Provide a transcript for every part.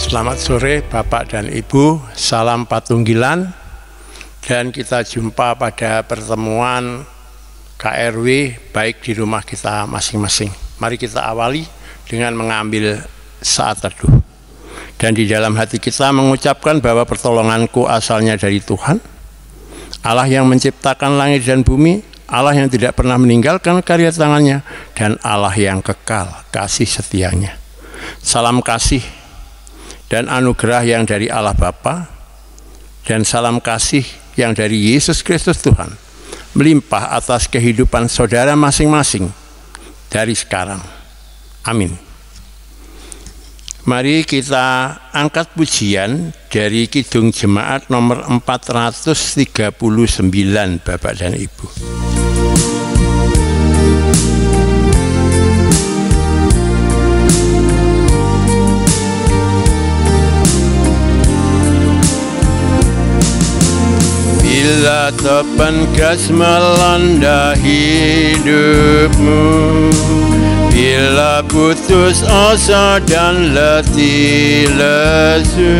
Selamat sore Bapak dan Ibu, salam Patunggilan, dan kita jumpa pada pertemuan KRW baik di rumah kita masing-masing. Mari kita awali dengan mengambil saat teduh. Dan di dalam hati kita mengucapkan bahwa pertolonganku asalnya dari Tuhan, Allah yang menciptakan langit dan bumi, Allah yang tidak pernah meninggalkan karya tangannya, dan Allah yang kekal kasih setianya. Salam kasih dan anugerah yang dari Allah Bapa dan salam kasih yang dari Yesus Kristus Tuhan melimpah atas kehidupan saudara masing-masing dari sekarang. Amin. Mari kita angkat pujian dari Kidung Jemaat nomor 439 Bapak dan Ibu. Bila topan gas melanda hidupmu, bila putus asa dan letih lesu,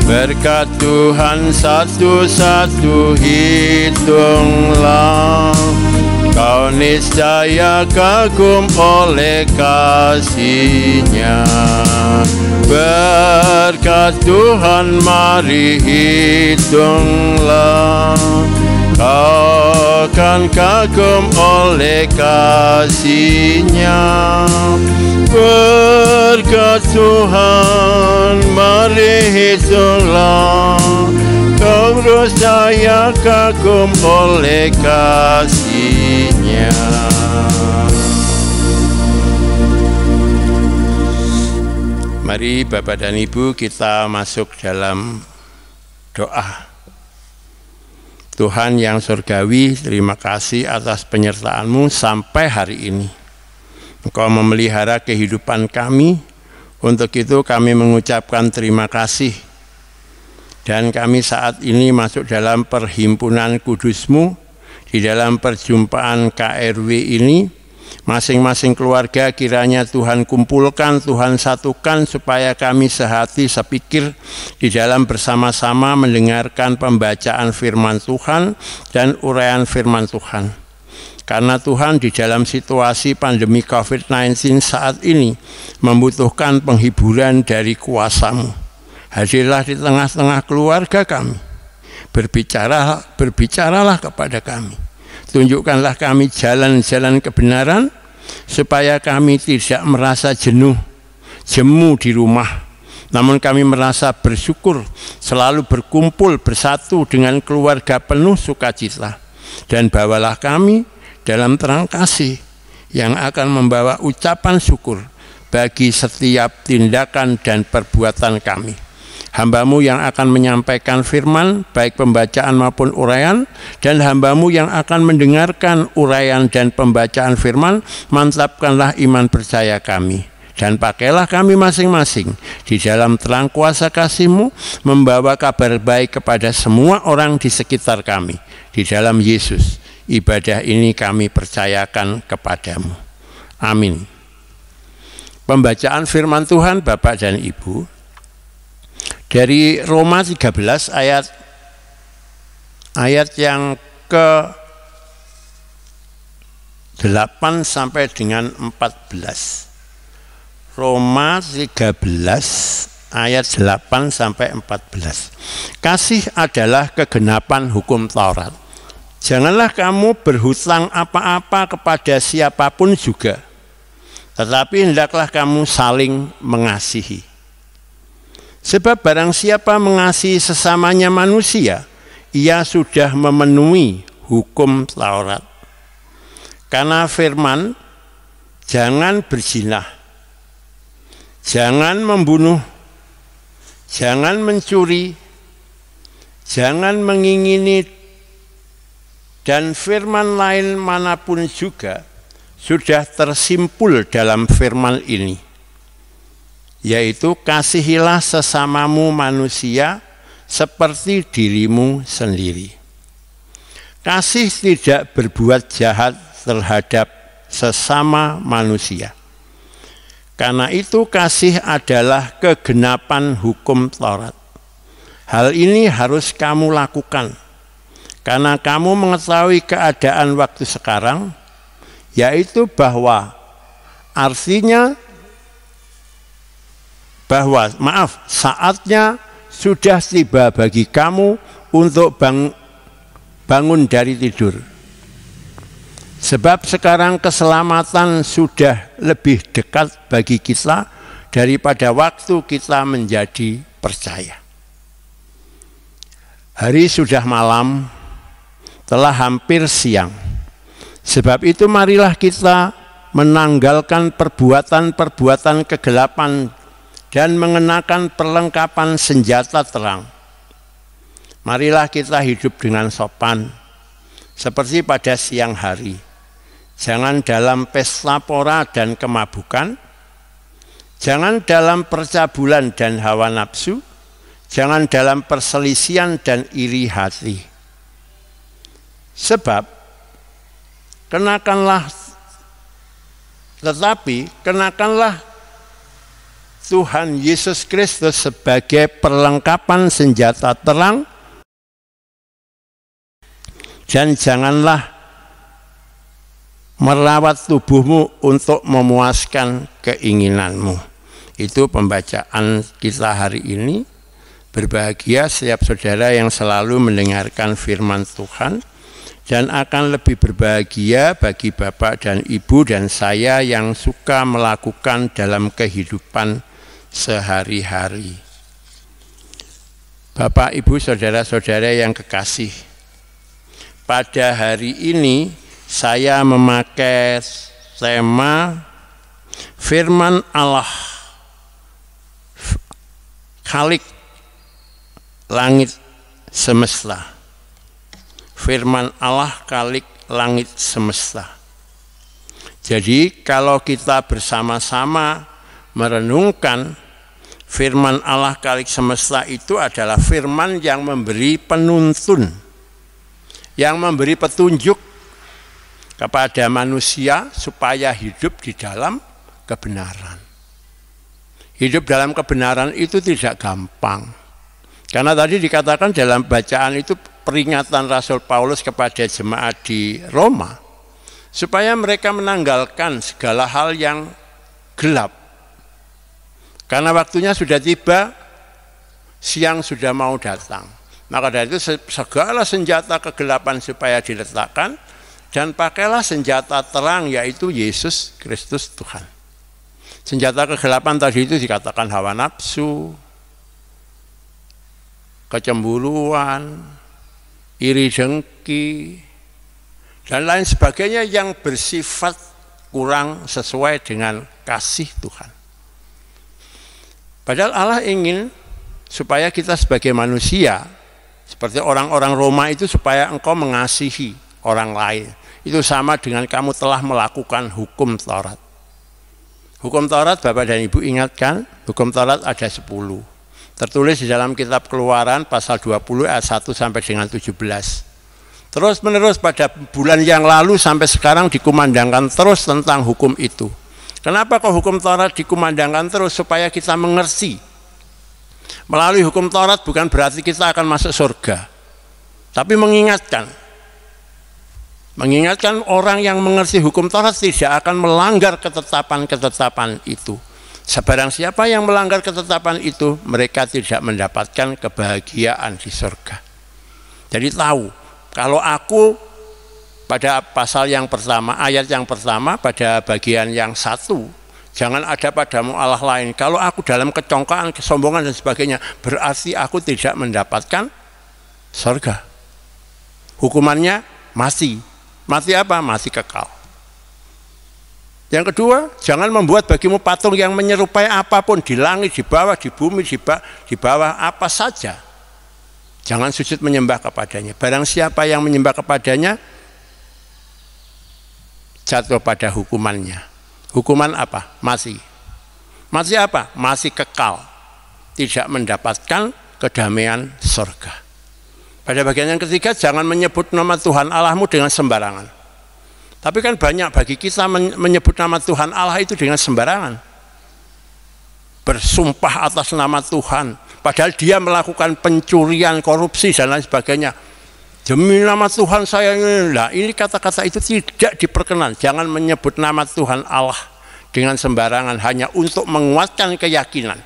berkat Tuhan satu-satu hitunglah, kau niscaya kagum oleh kasih-Nya. Berkat Tuhan mari hitunglah, kau akan kagum oleh kasih-Nya. Berkat Tuhan mari hitunglah, kau niscaya kagum oleh kasih-Nya. Mari Bapak dan Ibu kita masuk dalam doa. Tuhan yang surgawi, terima kasih atas penyertaan-Mu sampai hari ini. Engkau memelihara kehidupan kami, untuk itu kami mengucapkan terima kasih. Dan kami saat ini masuk dalam perhimpunan kudus-Mu, di dalam perjumpaan KRW ini, masing-masing keluarga kiranya Tuhan kumpulkan, Tuhan satukan supaya kami sehati sepikir di dalam bersama-sama mendengarkan pembacaan firman Tuhan dan uraian firman Tuhan. Karena Tuhan di dalam situasi pandemi COVID-19 saat ini membutuhkan penghiburan dari kuasa-Mu. Hadirlah di tengah-tengah keluarga kami. Berbicaralah kepada kami. Tunjukkanlah kami jalan-jalan kebenaran, supaya kami tidak merasa jemu di rumah, namun kami merasa bersyukur, selalu berkumpul bersatu dengan keluarga penuh sukacita. Dan bawalah kami dalam terang kasih yang akan membawa ucapan syukur bagi setiap tindakan dan perbuatan kami. Hamba-Mu yang akan menyampaikan firman, baik pembacaan maupun uraian, dan hamba-Mu yang akan mendengarkan uraian dan pembacaan firman, mantapkanlah iman percaya kami. Dan pakailah kami masing-masing di dalam terang kuasa kasih-Mu, membawa kabar baik kepada semua orang di sekitar kami. Di dalam Yesus, ibadah ini kami percayakan kepadamu. Amin. Pembacaan firman Tuhan Bapak dan Ibu, dari Roma 13 ayat yang ke-8 sampai dengan 14. Roma 13 ayat 8 sampai 14. Kasih adalah kegenapan hukum Taurat. Janganlah kamu berhutang apa-apa kepada siapapun juga, tetapi hendaklah kamu saling mengasihi. Sebab barang siapa mengasihi sesamanya manusia, ia sudah memenuhi hukum Taurat. Karena firman, jangan berzina, jangan membunuh, jangan mencuri, jangan mengingini, dan firman lain manapun juga sudah tersimpul dalam firman ini, yaitu kasihilah sesamamu manusia seperti dirimu sendiri. Kasih tidak berbuat jahat terhadap sesama manusia. Karena itu kasih adalah kegenapan hukum Taurat. Hal ini harus kamu lakukan, karena kamu mengetahui keadaan waktu sekarang, yaitu bahwa saatnya sudah tiba bagi kamu untuk bangun dari tidur. Sebab sekarang keselamatan sudah lebih dekat bagi kita daripada waktu kita menjadi percaya. Hari sudah malam, telah hampir siang. Sebab itu marilah kita menanggalkan perbuatan-perbuatan kegelapan dan mengenakan perlengkapan senjata terang. Marilah kita hidup dengan sopan, seperti pada siang hari. Jangan dalam pesta pora dan kemabukan, jangan dalam percabulan dan hawa nafsu, jangan dalam perselisihan dan iri hati. Sebab kenakanlah Tuhan Yesus Kristus sebagai perlengkapan senjata terang, dan janganlah merawat tubuhmu untuk memuaskan keinginanmu. Itu pembacaan kita hari ini. Berbahagia setiap saudara yang selalu mendengarkan firman Tuhan, dan akan lebih berbahagia bagi Bapak dan Ibu dan saya yang suka melakukan dalam kehidupan sehari-hari. Bapak, Ibu, saudara-saudara yang kekasih, pada hari ini saya memakai tema firman Allah, Khalik langit semesta. Firman Allah Khalik langit semesta. Jadi kalau kita bersama-sama merenungkan firman Allah Khalik semesta, itu adalah firman yang memberi penuntun, yang memberi petunjuk kepada manusia supaya hidup di dalam kebenaran. Hidup dalam kebenaran itu tidak gampang. Karena tadi dikatakan dalam bacaan itu peringatan Rasul Paulus kepada jemaat di Roma, supaya mereka menanggalkan segala hal yang gelap. Karena waktunya sudah tiba, siang sudah mau datang. Maka dari itu segala senjata kegelapan supaya diletakkan, dan pakailah senjata terang, yaitu Yesus Kristus Tuhan. Senjata kegelapan tadi itu dikatakan hawa nafsu, kecemburuan, iri dengki, dan lain sebagainya yang bersifat kurang sesuai dengan kasih Tuhan. Padahal Allah ingin supaya kita sebagai manusia, seperti orang-orang Roma itu, supaya engkau mengasihi orang lain. Itu sama dengan kamu telah melakukan hukum Taurat. Hukum Taurat, Bapak dan Ibu ingatkan, hukum Taurat ada 10. Tertulis di dalam kitab Keluaran pasal 20 ayat 1 sampai dengan 17. Terus menerus pada bulan yang lalu sampai sekarang dikumandangkan terus tentang hukum itu. Kenapa kok hukum Taurat dikumandangkan terus? Supaya kita mengerti. Melalui hukum Taurat bukan berarti kita akan masuk surga, tapi mengingatkan orang yang mengerti hukum Taurat tidak akan melanggar ketetapan-ketetapan itu. Sebarang siapa yang melanggar ketetapan itu, mereka tidak mendapatkan kebahagiaan di surga. Jadi tahu, kalau aku pada pasal yang pertama, ayat yang pertama, pada bagian yang 1, jangan ada padamu Allah lain. Kalau aku dalam kecongkaan, kesombongan dan sebagainya, berarti aku tidak mendapatkan surga. Hukumannya mati. Mati apa? Mati kekal. Yang kedua, jangan membuat bagimu patung yang menyerupai apapun di langit, di bawah, di bumi, di bawah apa saja. Jangan sujud menyembah kepadanya. Barang siapa yang menyembah kepadanya, jatuh pada hukumannya. Hukuman apa? Mati. Mati apa? Mati kekal. Tidak mendapatkan kedamaian surga. Pada bagian yang ketiga, jangan menyebut nama Tuhan Allahmu dengan sembarangan. Tapi kan banyak bagi kita menyebut nama Tuhan Allah itu dengan sembarangan. bersumpah atas nama Tuhan, padahal dia melakukan pencurian, korupsi dan lain sebagainya. Demi nama Tuhan saya ini. Nah, ini kata-kata itu tidak diperkenan. Jangan menyebut nama Tuhan Allah dengan sembarangan hanya untuk menguatkan keyakinan.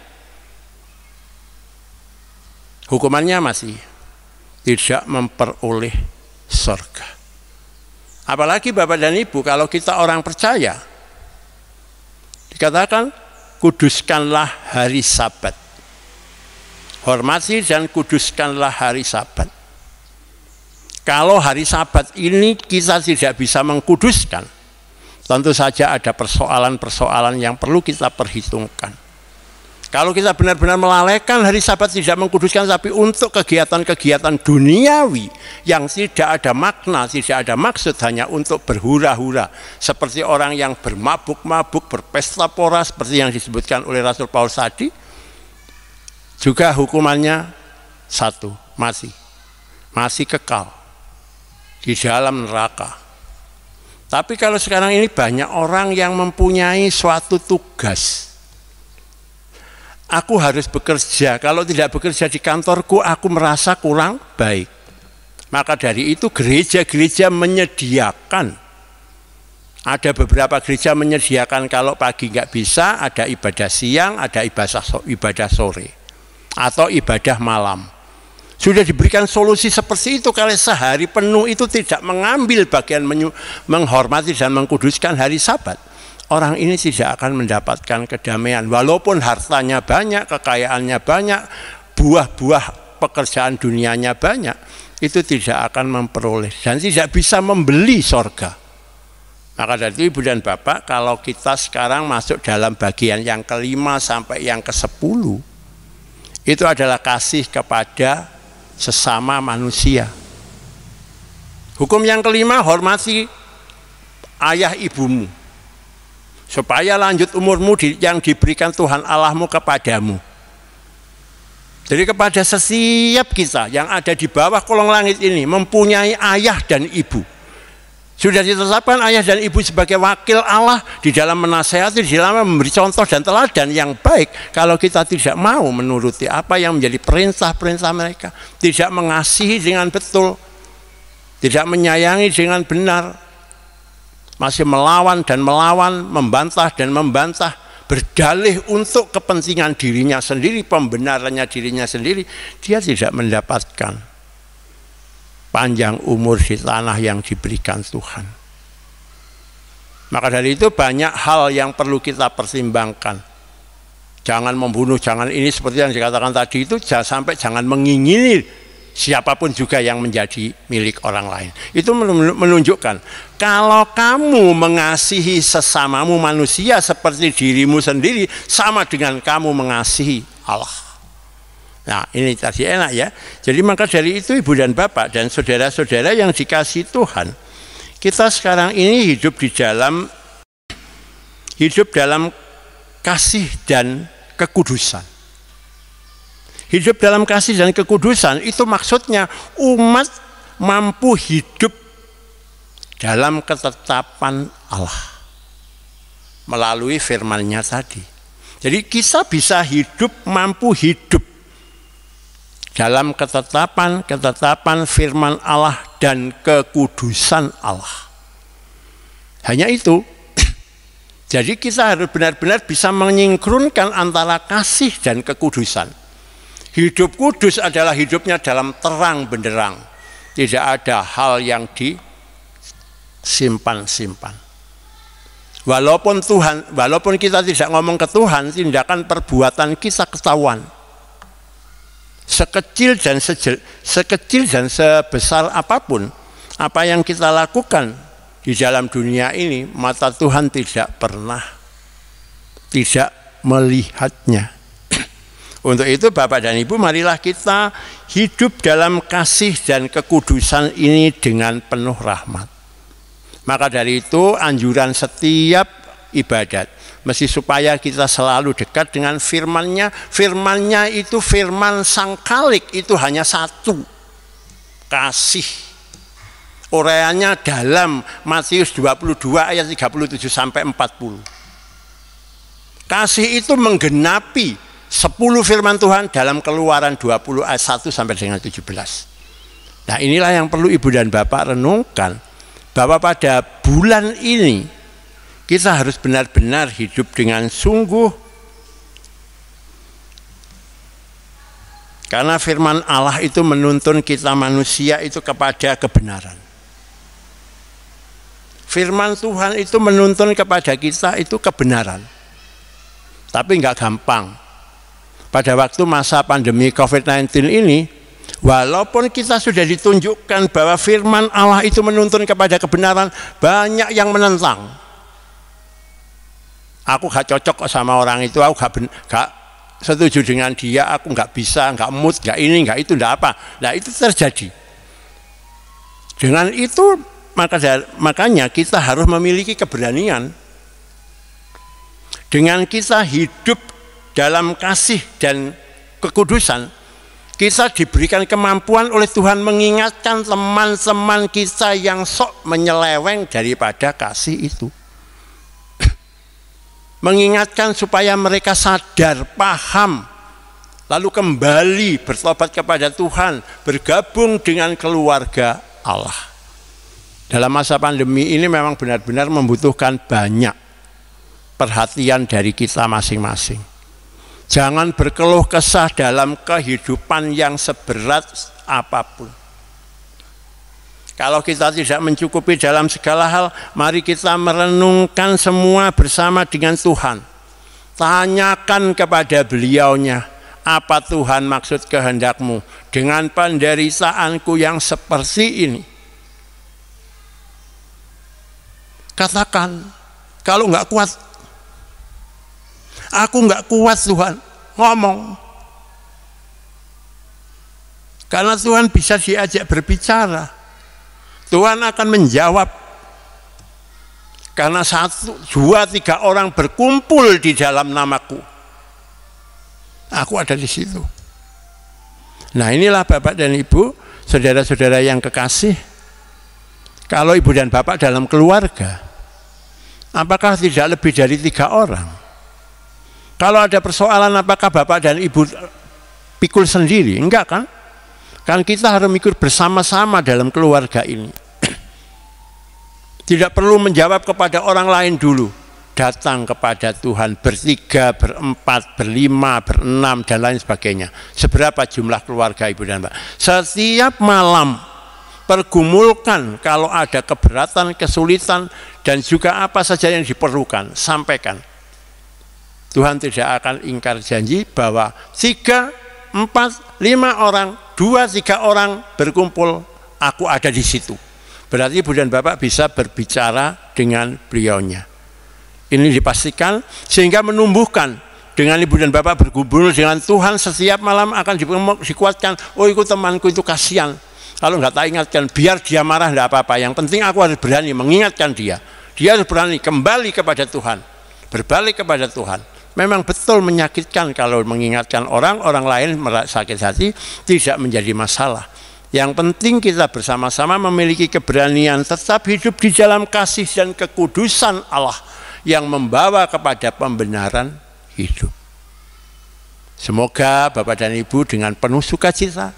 Hukumannya masih tidak memperoleh surga. Apalagi Bapak dan Ibu, kalau kita orang percaya, dikatakan kuduskanlah hari Sabat. Hormati dan kuduskanlah hari Sabat. Kalau hari Sabat ini kita tidak bisa mengkuduskan, tentu saja ada persoalan-persoalan yang perlu kita perhitungkan. Kalau kita benar-benar melalaikan hari Sabat, tidak mengkuduskan, tapi untuk kegiatan-kegiatan duniawi yang tidak ada makna, tidak ada maksud, hanya untuk berhura-hura, seperti orang yang bermabuk-mabuk, berpesta pora, seperti yang disebutkan oleh Rasul Paulus tadi, juga hukumannya satu, masih kekal di dalam neraka. Tapi kalau sekarang ini banyak orang yang mempunyai suatu tugas. Aku harus bekerja, kalau tidak bekerja di kantorku aku merasa kurang baik. Maka dari itu gereja-gereja menyediakan, ada beberapa gereja menyediakan kalau pagi nggak bisa, ada ibadah siang, ada ibadah sore, atau ibadah malam. Sudah diberikan solusi seperti itu. Kalau sehari penuh itu tidak mengambil bagian menghormati dan mengkuduskan hari Sabat, orang ini tidak akan mendapatkan kedamaian. Walaupun hartanya banyak, kekayaannya banyak, buah-buah pekerjaan dunianya banyak, itu tidak akan memperoleh dan tidak bisa membeli sorga. Maka dari itu Ibu dan Bapak, kalau kita sekarang masuk dalam bagian yang ke-5 sampai yang ke-10, itu adalah kasih kepada sesama manusia. Hukum yang ke-5, hormati ayah ibumu, supaya lanjut umurmu yang diberikan Tuhan Allahmu kepadamu. Jadi kepada setiap kita yang ada di bawah kolong langit ini mempunyai ayah dan ibu. Sudah ditetapkan ayah dan ibu sebagai wakil Allah di dalam menasehati, di dalam memberi contoh dan teladan yang baik. Kalau kita tidak mau menuruti apa yang menjadi perintah-perintah mereka, tidak mengasihi dengan betul, tidak menyayangi dengan benar, masih melawan dan melawan, membantah dan membantah, berdalih untuk kepentingan dirinya sendiri, pembenarannya dirinya sendiri, dia tidak mendapatkan panjang umur di tanah yang diberikan Tuhan. Maka dari itu banyak hal yang perlu kita pertimbangkan. Jangan membunuh, jangan ini, seperti yang dikatakan tadi itu, jangan mengingini siapapun juga yang menjadi milik orang lain. Itu menunjukkan kalau kamu mengasihi sesamamu manusia seperti dirimu sendiri, sama dengan kamu mengasihi Allah. Nah, ini tadi enak ya. Jadi maka dari itu Ibu dan Bapak dan saudara-saudara yang dikasihi Tuhan, kita sekarang ini hidup dalam kasih dan kekudusan. Hidup dalam kasih dan kekudusan itu maksudnya umat mampu hidup dalam ketetapan Allah melalui firman-Nya tadi. Jadi kita bisa mampu hidup dalam ketetapan firman Allah dan kekudusan Allah. Hanya itu. Jadi kita harus benar-benar bisa menyingkronkan antara kasih dan kekudusan. Hidup kudus adalah hidupnya dalam terang benderang. Tidak ada hal yang disimpan-simpan. Walaupun kita tidak ngomong ke Tuhan, tindakan perbuatan kita ketahuan. Sekecil dan sebesar apapun apa yang kita lakukan di dalam dunia ini, mata Tuhan tidak pernah tidak melihatnya. Untuk itu Bapak dan Ibu, marilah kita hidup dalam kasih dan kekudusan ini dengan penuh rahmat. Maka dari itu anjuran setiap ibadat mesti supaya kita selalu dekat dengan firman-Nya. Firman-Nya itu firman Sang Khalik, itu hanya satu, kasih. Uraiannya dalam Matius 22 ayat 37 sampai 40. Kasih itu menggenapi 10 firman Tuhan dalam Keluaran 20 ayat 1 sampai dengan 17. Nah, inilah yang perlu Ibu dan Bapak renungkan, bahwa pada bulan ini kita harus benar-benar hidup dengan sungguh, karena firman Allah itu menuntun kita manusia itu kepada kebenaran. Firman Tuhan itu menuntun kepada kita itu kebenaran. Tapi nggak gampang. Pada waktu masa pandemi COVID-19 ini, walaupun kita sudah ditunjukkan bahwa firman Allah itu menuntun kepada kebenaran, banyak yang menentang. Aku gak cocok sama orang itu, aku gak setuju dengan dia, aku nggak bisa, nggak mood, nggak ini, nggak itu, nggak apa. Nah, itu terjadi. Dengan itu makanya kita harus memiliki keberanian. Dengan kita hidup dalam kasih dan kekudusan, kita diberikan kemampuan oleh Tuhan mengingatkan teman-teman kita yang sok menyeleweng daripada kasih itu. Mengingatkan supaya mereka sadar, paham, lalu kembali bertobat kepada Tuhan, bergabung dengan keluarga Allah. Dalam masa pandemi ini memang benar-benar membutuhkan banyak perhatian dari kita masing-masing. Jangan berkeluh kesah dalam kehidupan yang seberat apapun. Kalau kita tidak mencukupi dalam segala hal, mari kita merenungkan semua bersama dengan Tuhan. Tanyakan kepada beliaunya, apa Tuhan maksud kehendakmu dengan penderitaanku yang seperti ini? Katakan, kalau nggak kuat, aku nggak kuat Tuhan, ngomong. Karena Tuhan bisa diajak berbicara. Tuhan akan menjawab. Karena 1, 2, 3 orang berkumpul di dalam namaku, aku ada di situ. Nah, inilah Bapak dan Ibu, saudara-saudara yang kekasih. Kalau Ibu dan Bapak dalam keluarga, apakah tidak lebih dari 3 orang? Kalau ada persoalan, apakah Bapak dan Ibu pikul sendiri? Enggak kan? Kan kita harus mikir bersama-sama dalam keluarga ini. Tidak perlu menjawab kepada orang lain dulu. Datang kepada Tuhan bertiga, berempat, berlima, berenam, dan lain sebagainya. Seberapa jumlah keluarga Ibu dan Bapak? Setiap malam pergumulkan kalau ada keberatan, kesulitan, dan juga apa saja yang diperlukan, sampaikan. Tuhan tidak akan ingkar janji bahwa 3, 4, 5 orang, 2, 3 orang berkumpul, aku ada di situ. Berarti Ibu dan Bapak bisa berbicara dengan beliaunya. Ini dipastikan sehingga menumbuhkan. Dengan Ibu dan Bapak bergumul dengan Tuhan setiap malam akan dikuatkan. Oh, itu temanku itu kasihan. Kalau nggak tak ingatkan, biar dia marah enggak apa-apa. Yang penting aku harus berani mengingatkan dia. Dia harus berani kembali kepada Tuhan, berbalik kepada Tuhan. Memang betul menyakitkan kalau mengingatkan orang lain sakit hati, tidak menjadi masalah. Yang penting kita bersama-sama memiliki keberanian tetap hidup di dalam kasih dan kekudusan Allah yang membawa kepada pembenaran hidup. Semoga Bapak dan Ibu dengan penuh sukacita,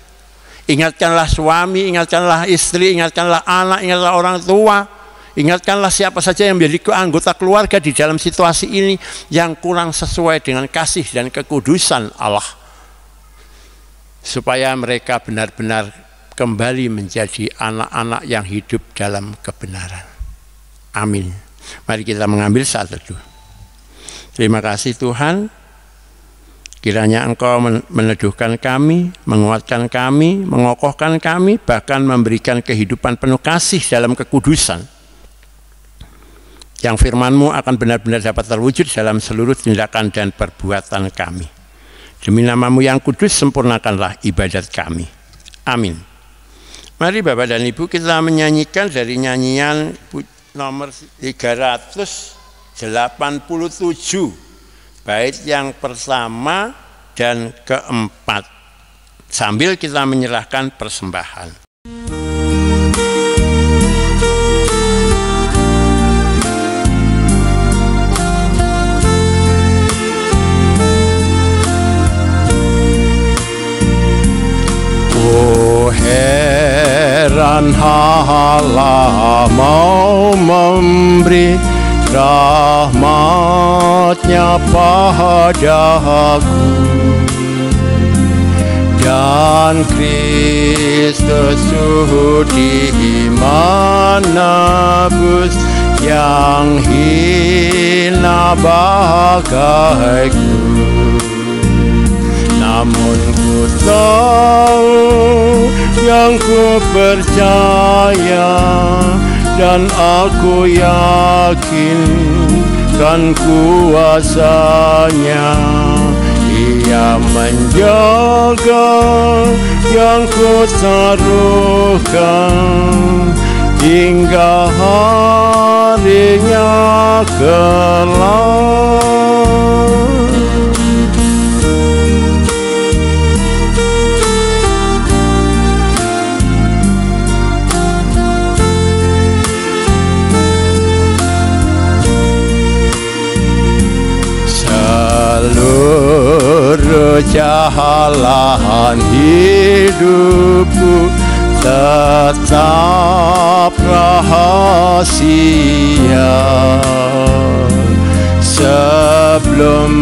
ingatkanlah suami, ingatkanlah istri, ingatkanlah anak, ingatkanlah orang tua, ingatkanlah siapa saja yang menjadi anggota keluarga di dalam situasi ini yang kurang sesuai dengan kasih dan kekudusan Allah, supaya mereka benar-benar kembali menjadi anak-anak yang hidup dalam kebenaran. Amin. Mari kita mengambil saat teduh. Terima kasih Tuhan, kiranya Engkau meneduhkan kami, menguatkan kami, mengokohkan kami, bahkan memberikan kehidupan penuh kasih dalam kekudusan, yang firman-Mu akan benar-benar dapat terwujud dalam seluruh tindakan dan perbuatan kami. Demi nama-Mu yang kudus, sempurnakanlah ibadat kami. Amin. Mari Bapak dan Ibu kita menyanyikan dari nyanyian nomor 387, bait yang pertama dan keempat, sambil kita menyerahkan persembahan. Allah mau memberi rahmat-Nya padaku, dan Kristus sudi menebus yang hina bagaiku. Namun ku tahu, yang ku percaya, dan aku yakin kan kuasa-Nya. Ia menjaga yang ku taruhkan hingga harinya kelak. Seluruh jalan hidupku tetap rahasia, sebelum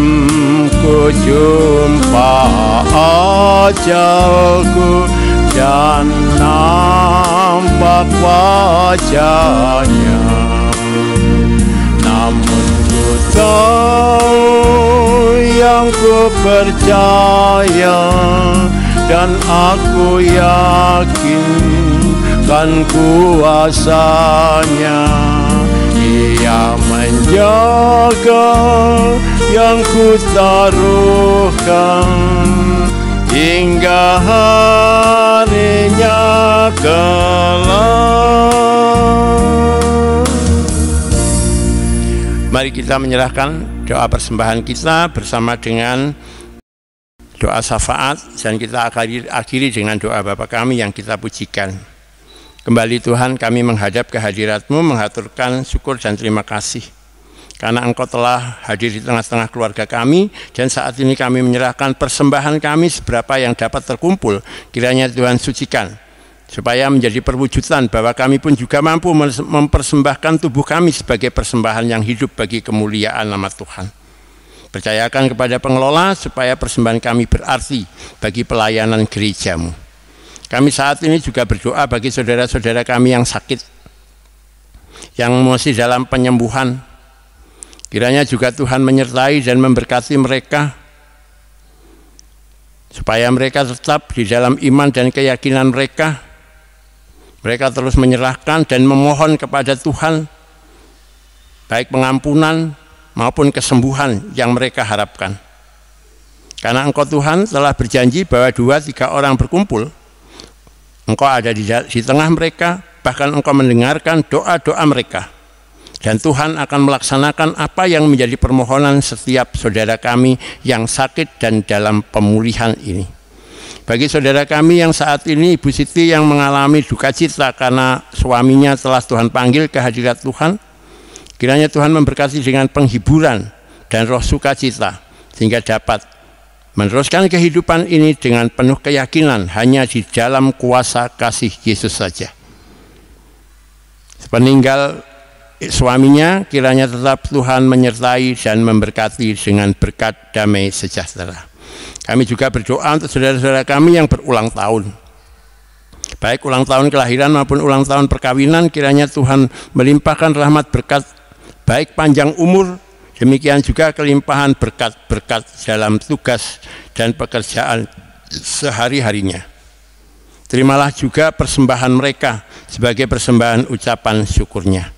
ku jumpa ajalku dan nampak wajah-Nya. Namun ku tahu, yang ku percaya, dan aku yakin kan kuasa-Nya. Ia menjaga yang ku taruhkan hingga harinya kelak. Mari kita menyerahkan doa persembahan kita bersama dengan doa syafaat, dan kita akhiri dengan doa Bapa kami yang kita pujikan. Kembali Tuhan, kami menghadap ke hadirat-Mu, mengaturkan syukur dan terima kasih karena Engkau telah hadir di tengah-tengah keluarga kami, dan saat ini kami menyerahkan persembahan kami seberapa yang dapat terkumpul. Kiranya Tuhan sucikan, supaya menjadi perwujudan bahwa kami pun juga mampu mempersembahkan tubuh kami sebagai persembahan yang hidup bagi kemuliaan nama Tuhan. Percayakan kepada pengelola supaya persembahan kami berarti bagi pelayanan gereja-Mu. Kami saat ini juga berdoa bagi saudara-saudara kami yang sakit, yang masih dalam penyembuhan. Kiranya juga Tuhan menyertai dan memberkati mereka, supaya mereka tetap di dalam iman dan keyakinan mereka. Mereka terus menyerahkan dan memohon kepada Tuhan, baik pengampunan maupun kesembuhan yang mereka harapkan. Karena Engkau Tuhan telah berjanji bahwa 2-3 orang berkumpul, Engkau ada di tengah mereka, bahkan Engkau mendengarkan doa-doa mereka. Dan Tuhan akan melaksanakan apa yang menjadi permohonan setiap saudara kami yang sakit dan dalam pemulihan ini. Bagi saudara kami yang saat ini, Ibu Siti yang mengalami duka cita karena suaminya telah Tuhan panggil ke hadirat Tuhan, kiranya Tuhan memberkati dengan penghiburan dan roh sukacita, sehingga dapat meneruskan kehidupan ini dengan penuh keyakinan hanya di dalam kuasa kasih Yesus saja. Sepeninggal suaminya, kiranya tetap Tuhan menyertai dan memberkati dengan berkat damai sejahtera. Kami juga berdoa untuk saudara-saudara kami yang berulang tahun, baik ulang tahun kelahiran maupun ulang tahun perkawinan. Kiranya Tuhan melimpahkan rahmat berkat, baik panjang umur, demikian juga kelimpahan berkat-berkat dalam tugas dan pekerjaan sehari-harinya. Terimalah juga persembahan mereka sebagai persembahan ucapan syukurnya.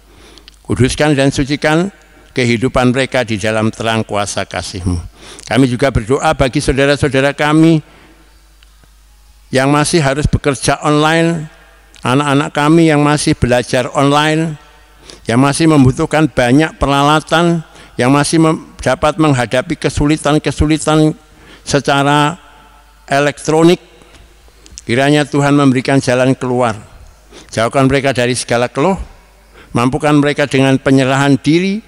Kuduskan dan sucikan kehidupan mereka di dalam terang kuasa kasih-Mu. Kami juga berdoa bagi saudara-saudara kami yang masih harus bekerja online, anak-anak kami yang masih belajar online, yang masih membutuhkan banyak peralatan, yang masih dapat menghadapi kesulitan-kesulitan secara elektronik. Kiranya Tuhan memberikan jalan keluar, jauhkan mereka dari segala keluh, mampukan mereka dengan penyerahan diri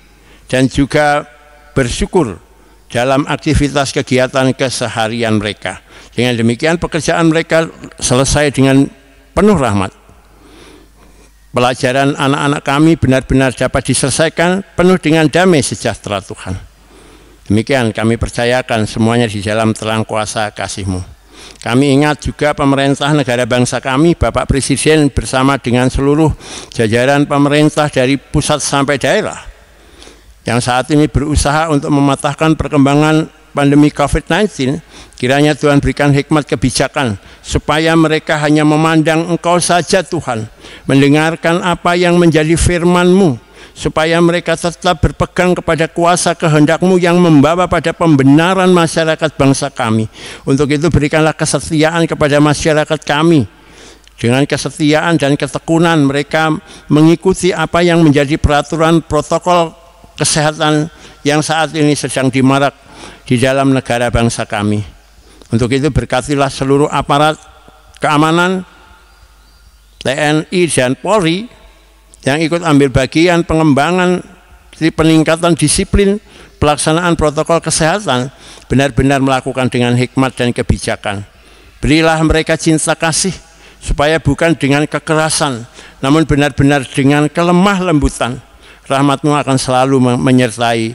dan juga bersyukur dalam aktivitas kegiatan keseharian mereka. Dengan demikian pekerjaan mereka selesai dengan penuh rahmat. pelajaran anak-anak kami benar-benar dapat diselesaikan penuh dengan damai sejahtera Tuhan. Demikian kami percayakan semuanya di dalam terang kuasa kasih-Mu. Kami ingat juga pemerintah negara bangsa kami, Bapak Presiden bersama dengan seluruh jajaran pemerintah dari pusat sampai daerah yang saat ini berusaha untuk mematahkan perkembangan pandemi COVID-19. Kiranya Tuhan berikan hikmat kebijakan supaya mereka hanya memandang Engkau saja Tuhan, mendengarkan apa yang menjadi firman-Mu, supaya mereka tetap berpegang kepada kuasa kehendak-Mu yang membawa pada pembenaran masyarakat bangsa kami. Untuk itu berikanlah kesetiaan kepada masyarakat kami. Dengan kesetiaan dan ketekunan mereka mengikuti apa yang menjadi peraturan protokol kesehatan yang saat ini sedang dimarak di dalam negara bangsa kami. Untuk itu berkatilah seluruh aparat keamanan, TNI dan Polri yang ikut ambil bagian pengembangan peningkatan disiplin pelaksanaan protokol kesehatan, benar-benar melakukan dengan hikmat dan kebijakan. Berilah mereka cinta kasih, supaya bukan dengan kekerasan, namun benar-benar dengan kelemah lembutan. Rahmat-Mu akan selalu menyertai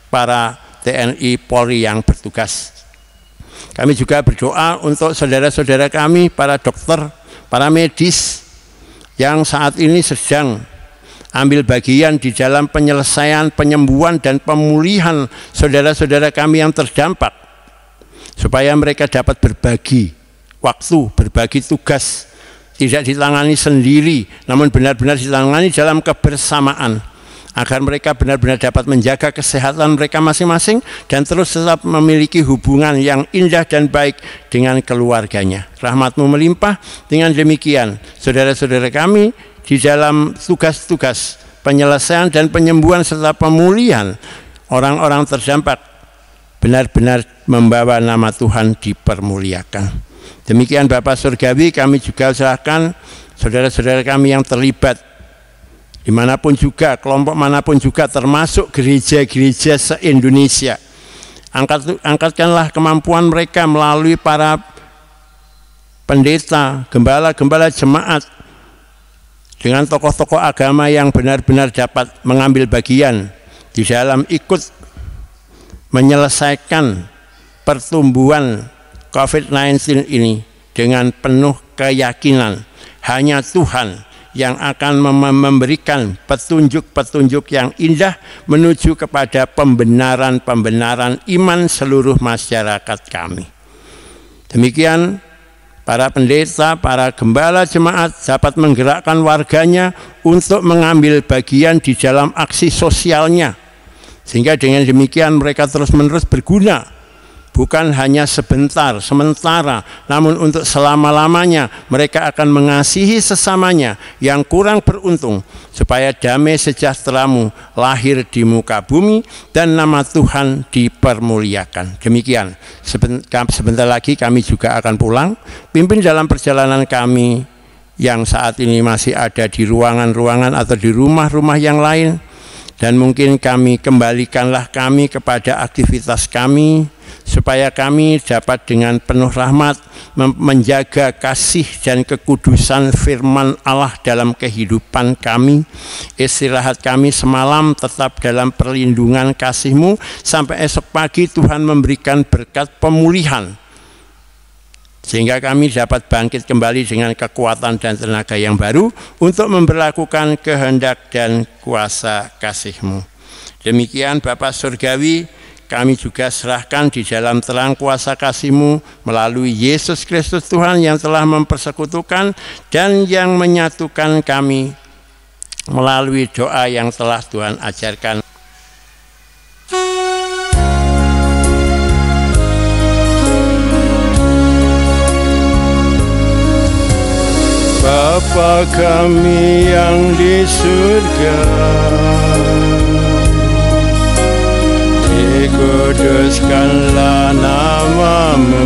para TNI Polri yang bertugas. Kami juga berdoa untuk saudara-saudara kami, para dokter, para medis yang saat ini sedang ambil bagian di dalam penyelesaian, penyembuhan, dan pemulihan saudara-saudara kami yang terdampak, supaya mereka dapat berbagi waktu, berbagi tugas, tidak ditangani sendiri, namun benar-benar ditangani dalam kebersamaan, agar mereka benar-benar dapat menjaga kesehatan mereka masing-masing dan terus tetap memiliki hubungan yang indah dan baik dengan keluarganya. Rahmat-Mu melimpah. Dengan demikian, saudara-saudara kami di dalam tugas-tugas penyelesaian dan penyembuhan serta pemulihan orang-orang terdampak benar-benar membawa nama Tuhan dipermuliakan. Demikian Bapak Surgawi, kami juga serahkan saudara-saudara kami yang terlibat dimanapun juga, kelompok manapun juga, termasuk gereja-gereja se-Indonesia. Angkatkanlah kemampuan mereka melalui para pendeta, gembala-gembala jemaat, dengan tokoh-tokoh agama yang benar-benar dapat mengambil bagian di dalam ikut menyelesaikan pertumbuhan COVID-19 ini dengan penuh keyakinan hanya Tuhan yang akan memberikan petunjuk-petunjuk yang indah menuju kepada pembenaran-pembenaran iman seluruh masyarakat kami. Demikian para pendeta, para gembala jemaat dapat menggerakkan warganya untuk mengambil bagian di dalam aksi sosialnya, sehingga dengan demikian mereka terus-menerus berguna, bukan hanya sebentar, sementara, namun untuk selama-lamanya. Mereka akan mengasihi sesamanya yang kurang beruntung, supaya damai sejahtera-Mu lahir di muka bumi dan nama Tuhan dipermuliakan. Demikian, sebentar lagi kami juga akan pulang. Pimpin dalam perjalanan kami yang saat ini masih ada di ruangan-ruangan atau di rumah-rumah yang lain, dan mungkin kami kembalikanlah kami kepada aktivitas kami, supaya kami dapat dengan penuh rahmat menjaga kasih dan kekudusan firman Allah dalam kehidupan kami. Istirahat kami semalam tetap dalam perlindungan kasih-Mu, sampai esok pagi Tuhan memberikan berkat pemulihan, sehingga kami dapat bangkit kembali dengan kekuatan dan tenaga yang baru untuk memberlakukan kehendak dan kuasa kasih-Mu. Demikian Bapa Surgawi, kami juga serahkan di dalam terang kuasa kasih-Mu melalui Yesus Kristus Tuhan yang telah mempersekutukan dan yang menyatukan kami melalui doa yang telah Tuhan ajarkan. Bapa kami yang di surga, dikuduskanlah nama-Mu,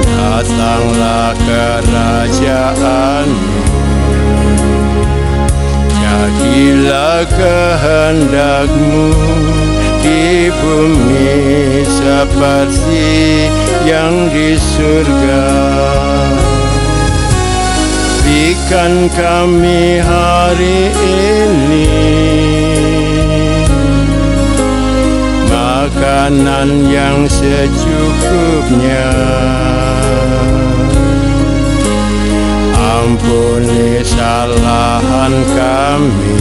datanglah kerajaan-Mu, jadilah kehendak-Mu di bumi seperti yang di surga. berikan kami hari ini makanan yang secukupnya. Ampuni kesalahan kami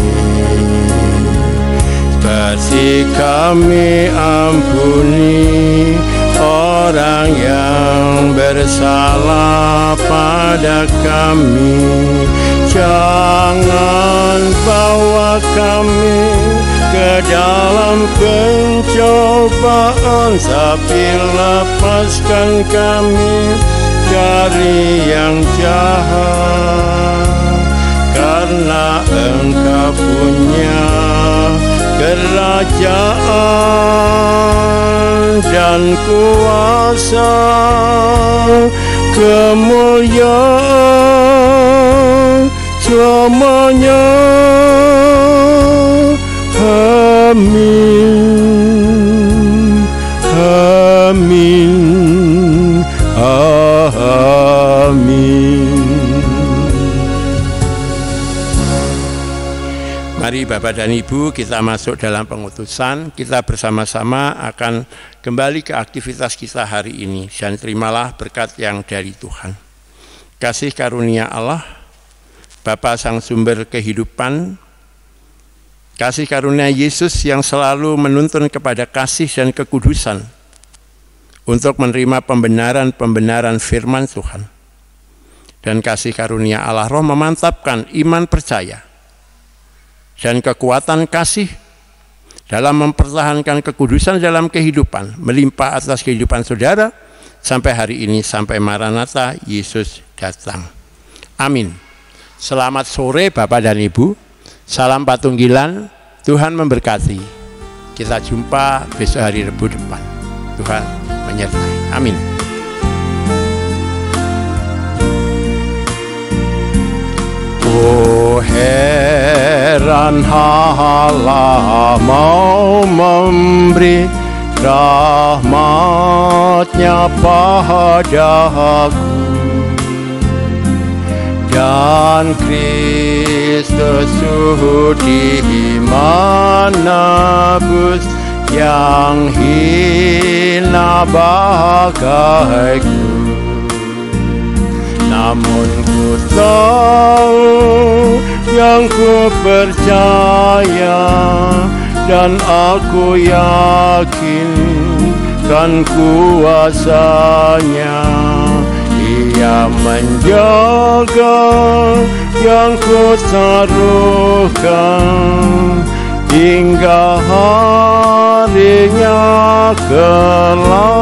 seperti kami ampuni orang yang bersalah pada kami. Jangan bawa kami ke dalam pencobaan, tapi lepaskan kami dari yang jahat. Karena Engkau punya kerajaan dan kuasa, kemuliaan selamanya. Amin. Amin. Amin. Mari Bapak dan Ibu, kita masuk dalam pengutusan. Kita bersama-sama akan kembali ke aktivitas kita hari ini. Dan terimalah berkat yang dari Tuhan. Kasih karunia Allah, Bapa Sang Sumber kehidupan, kasih karunia Yesus yang selalu menuntun kepada kasih dan kekudusan untuk menerima pembenaran-pembenaran firman Tuhan. Dan kasih karunia Allah Roh memantapkan iman percaya dan kekuatan kasih dalam mempertahankan kekudusan dalam kehidupan, melimpah atas kehidupan saudara sampai hari ini, sampai Maranatha Yesus datang. Amin. Selamat sore Bapak dan Ibu. Salam Patunggilan. Tuhan memberkati. Kita jumpa besok hari Rabu depan. Tuhan menyertai. Amin. Oh heran Allah mau memberi rahmat-Nya padaku, dan Kristus sudi menebus yang hina bagaiku. Namun ku tahu, yang ku percaya, dan aku yakin kan kuasanya. Ia menjaga yang ku taruhkan hingga harinya kelak.